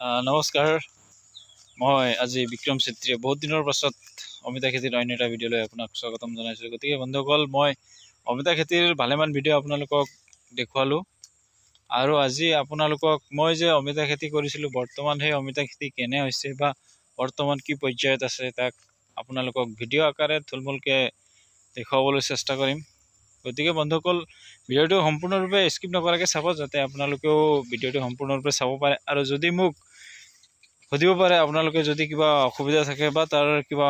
নমস্কাৰ, মই আজি বিক্ৰম চেত্ৰীয়ে বহুত দিনৰ পাছত অমিতা খেতিৰ অন্য এটা ভিডিঅ'লৈ আপোনাক স্বাগতম জনাইছোঁ। গতিকে বন্ধুসকল, মই অমিতা খেতিৰ ভালেমান ভিডিঅ' আপোনালোকক দেখুৱালোঁ আৰু আজি আপোনালোকক মই যে অমিতা খেতি কৰিছিলোঁ, বৰ্তমান সেই অমিতা খেতি কেনে হৈছে বা বৰ্তমান কি পৰ্যায়ত আছে তাক আপোনালোকক ভিডিঅ' আকাৰে থুলমূলকৈ দেখুৱাবলৈ চেষ্টা কৰিম। গতিকে বন্ধুসকল, ভিডিঅ'টো সম্পূৰ্ণৰূপে স্কিপ নকৰাকৈ চাব, যাতে আপোনালোকেও ভিডিঅ'টো সম্পূৰ্ণৰূপে চাব পাৰে। আৰু যদি মোক সুধিব পাৰে আপোনালোকে যদি কিবা অসুবিধা থাকে বা তাৰ কিবা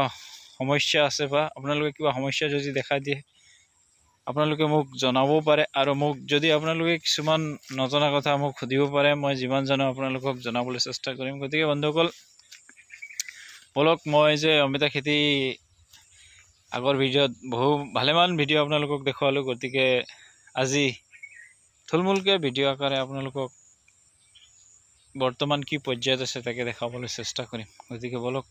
সমস্যা আছে বা আপোনালোকে কিবা সমস্যা যদি দেখা দিয়ে, আপোনালোকে মোক জনাবও পাৰে। আৰু মোক যদি আপোনালোকে কিছুমান নজনা কথা মোক সুধিব পাৰে, মই যিমান জানো আপোনালোকক জনাবলৈ চেষ্টা কৰিম। গতিকে বন্ধুসকল, বলক মই যে অমিতা খেতি আগৰ ভিডিঅ'ত ভালেমান ভিডিঅ' আপোনালোকক দেখুৱালোঁ। গতিকে আজি থুলমূলকৈ ভিডিঅ' আকাৰে আপোনালোকক বৰ্তমান কি পৰ্যায়ত আছে তাকে দেখাবলৈ চেষ্টা কৰিম। গতিকে বলক।